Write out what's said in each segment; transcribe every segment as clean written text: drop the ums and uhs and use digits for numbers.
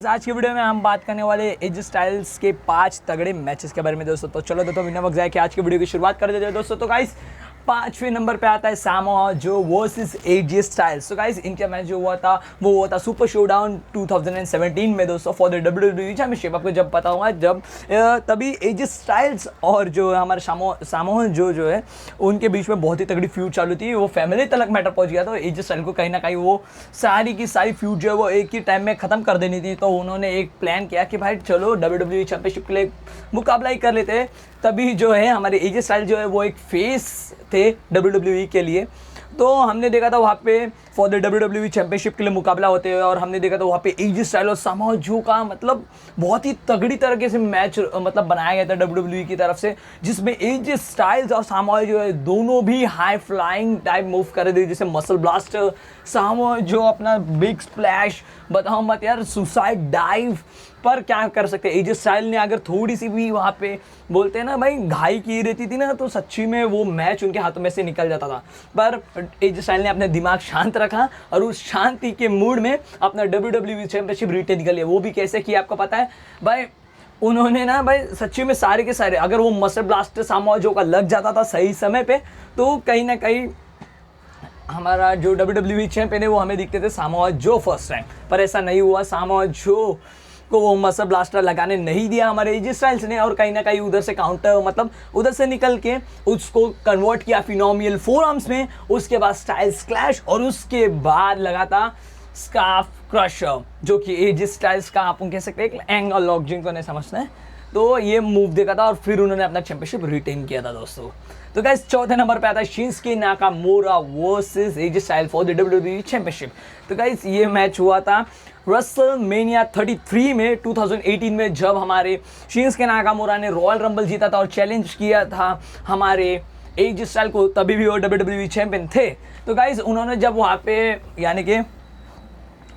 आज की वीडियो में हम बात करने वाले एज स्टाइल्स के 5 तगड़े मैचेस के बारे में दोस्तों। तो चलो दोस्तों बिना वक्त जाए कि आज की वीडियो की शुरुआत कर देते हैं दोस्तों। तो गाइस 5वें नंबर पे आता है सामोआ जो वर्सेस एज स्टाइल्स। तो गाइस इनका मैच जो हुआ था वो हुआ था सुपर शोडाउन 2017 में दोस्तों फॉर द WWE चैंपियनशिप। आपको जब पता होगा जब तभी एज स्टाइल्स और जो हमारे सामोआ जो है उनके बीच में बहुत ही तगड़ी फ्यूड चालू थी। वो फैमिली तक मैटर पहुंच गया था। एज स्टाइल को कहीं ना कहीं वो सारी की सारी फ्यूड जो है वो एक ही टाइम में ख़त्म कर देनी थी। तो उन्होंने एक प्लान किया कि भाई चलो WWE चैंपियनशिप के लिए मुकाबला ही कर लेते हैं। तभी जो है हमारे एज स्टाइल जो है वो एक फेस थे WWE के लिए। तो हमने देखा था वहाँ पे फॉर द WWE चैंपियनशिप के लिए मुकाबला होते हैं और हमने देखा था वहाँ पे एज स्टाइल और सामोआ जो का मतलब बहुत ही तगड़ी तरीके से मैच मतलब बनाया गया था WWE की तरफ से, जिसमें एज स्टाइल्स और सामोआ जो है दोनों भी हाई फ्लाइंग टाइप मूव कर रहे थे, जैसे मसल ब्लास्टर, सामोआ जो अपना बिग स्प्लैश, बताओ मत यार सुसाइड डाइव। पर क्या कर सकते हैं, एज स्टाइल ने अगर थोड़ी सी भी वहाँ पे बोलते हैं ना भाई घाई की रहती थी ना तो सच्ची में वो मैच उनके हाथों में से निकल जाता था। पर एज स्टाइल ने अपना दिमाग शांत रखा और उस शांति के मूड में अपना WWE चैंपियनशिप रिटेन कर लिया। वो भी कैसे किया आपको पता है भाई, उन्होंने ना भाई सच्ची में सारे के सारे अगर वो मसल ब्लास्टर सामोआ जो का लग जाता था सही समय पे तो कहीं ना कहीं हमारा जो WWE चैंपियन है वो हमें दिखते थे सामोआ जो फर्स्ट टाइम। पर ऐसा नहीं हुआ, सामोआ जो को वो मसल ब्लास्टर लगाने नहीं दिया हमारे एज स्टाइल्स ने और कहीं ना कहीं उधर से काउंटर मतलब उधर से निकल के उसको कन्वर्ट किया फिनोमिनल फोरआर्म्स में। उसके बाद स्टाइल्स क्लैश और उसके बाद लगा था स्कार्फ क्रशर जो कि एज स्टाइल्स का आप कह सकते हैं एंगल लॉक, जिनको नहीं समझते हैं तो ये मूव देखा था और फिर उन्होंने अपना चैंपियनशिप रिटेन किया था दोस्तों। तो गाइस चौथे नंबर पे आता है Shinsuke Nakamura versus AJ Styles for the WWE championship. तो गाइस ये मैच हुआ था रेसलमेनिया 33 में 2018 में, जब हमारे शिंसुके नाकामोरा ने रॉयल रंबल जीता था और चैलेंज किया था हमारे एज स्टाइल को। तभी भी वो WWE चैंपियन थे। तो गाइस उन्होंने जब वहाँ पे यानी कि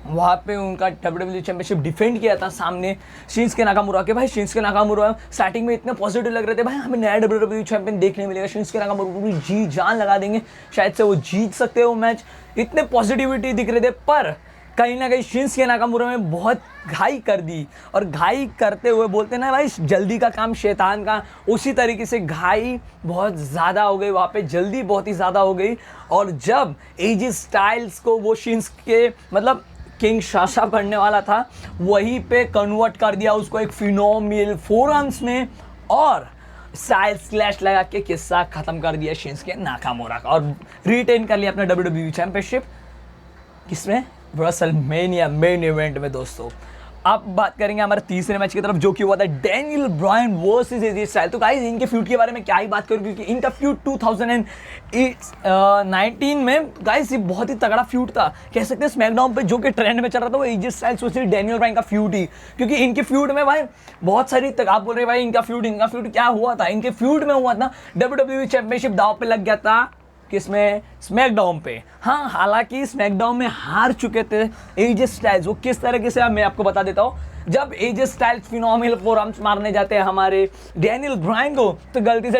वहाँ पे उनका WWE चैंपियनशिप डिफेंड किया था सामने शिंसुके नाकामुरा के। भाई शिंसुके नाकामुरा स्टार्टिंग में इतने पॉजिटिव लग रहे थे, भाई हमें नया WWE चैंपियन देखने मिलेगा, शिंसुके नाकामुरा पूरी जी जान लगा देंगे, शायद से वो जीत सकते हो मैच, इतने पॉजिटिविटी दिख रहे थे। पर कहीं ना कहीं शिंसुके नाकामुरा में बहुत घाई कर दी और घाई करते हुए बोलते ना भाई जल्दी का काम शैतान का, उसी तरीके से घाई बहुत ज़्यादा हो गई वहाँ पे, जल्दी बहुत ही ज़्यादा हो गई। और जब एज स्टाइल्स को वो शिंसुके मतलब किंग शाशा पढ़ने वाला था वहीं पे कन्वर्ट कर दिया उसको एक फिनोमिनल फोरआर्म्स में और स्टाइल स्लैश लगा के किस्सा खत्म कर दिया शिंसुके नाकामोरा का और रिटेन कर लिया अपना WWE चैंपियनशिप। किसमें? रेसलमेनिया मेन इवेंट में दोस्तों। अब बात करेंगे हमारे तीसरे मैच की तरफ जो कि हुआ था Daniel Bryan versus AJ Styles. तो गाइस इनके फ्यूड के बारे में क्या ही बात करूं क्योंकि इनका फ्यूड 2019 में गाइस ये बहुत ही तगड़ा फ्यूड था, कह सकते हैं स्मैकडाउन पे जो कि ट्रेंड में चल रहा था वो as styles versus Daniel Bryan का फ्यूड ही। क्योंकि इनके फ्यूड में भाई बहुत सारी आप बोल रहे भाई इनका फ्यूड क्या हुआ था, इनके फ्यूड में हुआ था WWE चैंपियनशिप दांव पे लग गया था किसमें? स्मैकडाउन पे। हाँ हालांकि स्मैकडाउन में हार चुके थे एज स्टाइल्स। वो किस तरीके से मैं आपको बता देता हूँ। जब एज स्टाइल्स फिनोमिनल फोरआर्म्स मारने जाते हैं हमारे डैनियल ब्रायन को तो गलती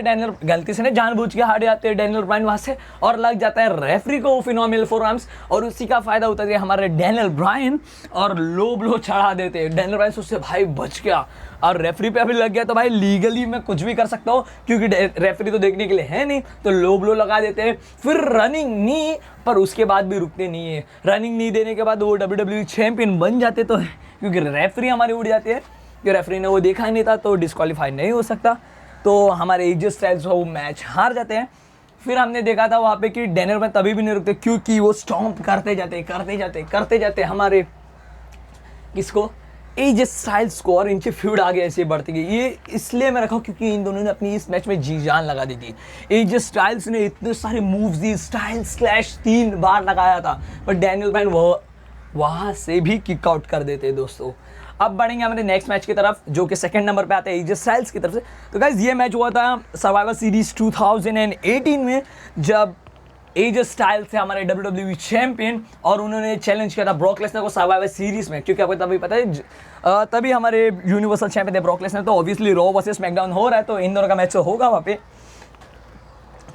से ने जानबूझ के हार जाते हैं डैनियल ब्रायन वहाँ से और लग जाता है रेफरी को फिनोमिनल फोरआर्म्स और उसी का फायदा उठाते हैं हमारे डैनियल ब्रायन और लो ब्लो चढ़ा देते हैं। डैनियल ब्रायन उससे भाई बच गया और रेफरी पे अभी लग गया तो भाई लीगली मैं कुछ भी कर सकता हूँ क्योंकि रेफरी तो देखने के लिए है नहीं, तो लो ब्लो लगा देते हैं। फिर रनिंग नी, पर उसके बाद भी रुकते नहीं है। रनिंग नी देने के बाद वो WWE चैंपियन बन जाते तो क्योंकि रेफरी हमारी उड़ जाती है कि रेफरी ने वो देखा ही नहीं था तो डिस्क्वालीफाई नहीं हो सकता। तो हमारे एज स्टाइल्स वो मैच हार जाते हैं। फिर हमने देखा था वहाँ पे कि डैनियल ब्रायन तभी भी नहीं रुकते क्योंकि वो स्टॉम्प करते जाते हमारे किसको? एज स्टाइल्स को और इनके फ्यूड आगे ऐसे बढ़ती गई। ये इसलिए मैं रखा क्योंकि इन दोनों ने अपनी इस मैच में जी जान लगा दी थी। एज स्टाइल्स ने इतने सारे मूव्स दी, स्टाइल्स क्लैश 3 बार लगाया था पर डैनियल ब्रायन वो वहाँ से भी किक आउट कर देते हैं दोस्तों। अब बढ़ेंगे हमारे नेक्स्ट मैच की तरफ जो कि सेकंड नंबर पे आता है एज स्टाइल्स की तरफ से। तो गाइस ये मैच हुआ था सर्वाइवर सीरीज 2018 में जब एज स्टाइल्स थे हमारे WWE चैंपियन और उन्होंने चैलेंज किया था ब्रॉक लेसनर को सर्वाइवर सीरीज में। क्योंकि आपको तभी पता है तभी हमारे यूनिवर्सल चैंपियन थे ब्रॉक लेसनर, तो ऑब्वियसली रॉ वर्सेस स्मैकडाउन हो रहा है तो इन दोनों का मैच तो होगा वहाँ पे।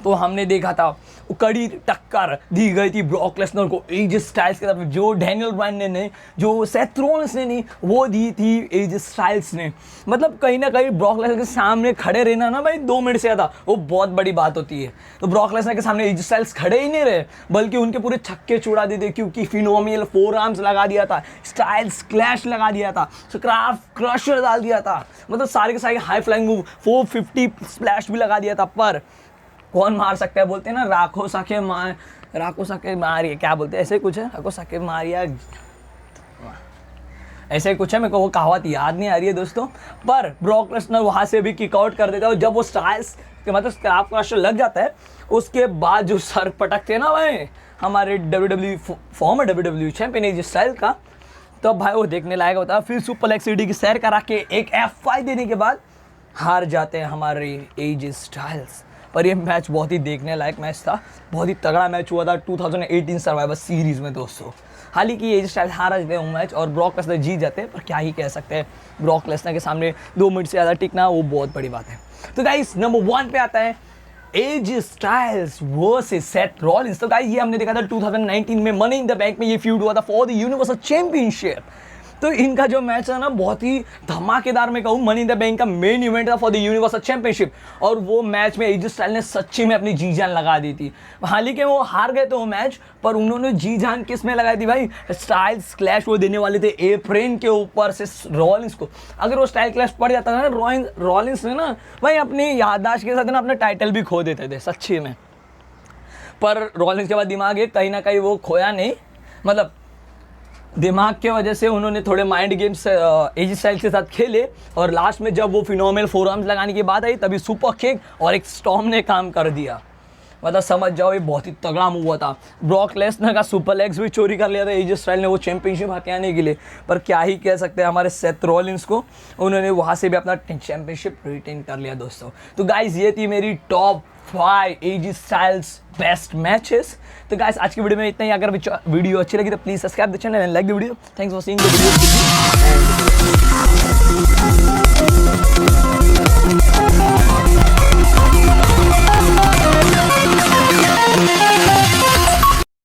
तो हमने देखा था वो कड़ी टक्कर दी गई थी ब्रॉक लेसनर को एज स्टाइल्स की तरफ, जो डैनियल ब्रायन ने नहीं, जो सेथ रॉलिंस ने नहीं, वो दी थी एज स्टाइल्स ने। मतलब कहीं ना कहीं ब्रॉक लेसनर के सामने खड़े रहना ना भाई 2 मिनट से ज़्यादा, वो बहुत बड़ी बात होती है। तो ब्रॉक लेसनर के सामने एज स्टाइल्स खड़े ही नहीं रहे, बल्कि उनके पूरे छक्के छुड़ा दिए, क्योंकि फिनोमिनल फोर आर्म्स लगा दिया था, स्टाइल्स क्लैश लगा दिया था, स्क्राफ क्रशर डाल दिया था, मतलब सारे के सारे हाई फ्लाइंग मूव 450 स्प्लैश भी लगा दिया था। पर कौन मार सकता है, बोलते हैं ना राखो सके मारिए, क्या बोलते हैं ऐसे कुछ है, राखो सके मारिया, ऐसे कुछ है, मेरे को वो कहावत याद नहीं आ रही है दोस्तों। पर ब्रॉक लेसनर वहाँ से भी किक आउट कर देता है, और जब वो स्टाइल्स मतलब स्क्रैप क्रशर लग जाता है, उसके बाद जो सर पटकते हैं ना भाई हमारे WWE former WWE champion AJ Styles का, तब भाई वो देखने लायक होता है। फिर सुपरप्लेक्स सीढ़ी की सैर करा के एक F5 देने के बाद हार जाते हैं हमारे एज स्टाइल्स। पर ये मैच बहुत ही देखने लायक मैच था, बहुत ही तगड़ा मैच हुआ था 2018 सर्वाइवर सीरीज़ में दोस्तों। हालांकि एज स्टाइल्स हार जाते हैं वो मैच और ब्रॉक लेसनर जीत जाते हैं, पर क्या ही कह सकते हैं, ब्रॉक लेसनर के सामने 2 मिनट से ज़्यादा टिकना वो बहुत बड़ी बात है। तो गाइस नंबर 1 पे आता है as styles versus Seth Rollins. तो गाइस ये हमने देखा था 2019 में मनी इन द बैंक में ये फ्यूड हुआ था फॉर द यूनिवर्सल चैंपियनशिप। तो इनका जो मैच है ना बहुत ही धमाकेदार, मैं कहूँ मनी इन द बैंक का मेन इवेंट था फॉर द यूनिवर्सल चैंपियनशिप, और वो मैच में एज स्टाइल ने सच्ची में अपनी जी जान लगा दी थी। हालांकि वो हार गए थे वो मैच, पर उन्होंने जी जान किस में लगाई थी भाई, स्टाइल्स क्लैश वो देने वाले थे एप्रन के ऊपर से रॉलिंस को। अगर वो स्टाइल क्लैश पड़ जाता था ना रॉलिंस ने ना भाई अपनी याददाश्त के साथ ना अपना टाइटल भी खो देते थे सच्ची में। पर रॉलिंस के बाद दिमाग है कहीं ना कहीं वो खोया नहीं, मतलब दिमाग के वजह से उन्होंने थोड़े माइंड गेम्स एज स्टाइल्स के साथ खेले, और लास्ट में जब वो फिनोमिनल फोर आर्म्स लगाने की बात आई तभी सुपर किक और एक स्टॉर्म ने काम कर दिया। मतलब समझ जाओ ये बहुत ही तगड़ा मूव हुआ था। ब्रॉक लेसनर का सुपर लेग्स भी चोरी कर लिया था एज स्टाइल ने वो चैंपियनशिप हाथ आने के लिए, पर क्या ही कह सकते हैं हमारे सेथ रॉलिंस को, उन्होंने वहाँ से भी अपना चैंपियनशिप रिटेन कर लिया दोस्तों। तो गाइज ये थी मेरी top 5 as styles best matches. तो गाइस आज की वीडियो में इतना ही। अगर वीडियो अच्छी लगी तो please subscribe the channel and like the video. Thanks for seeing the video.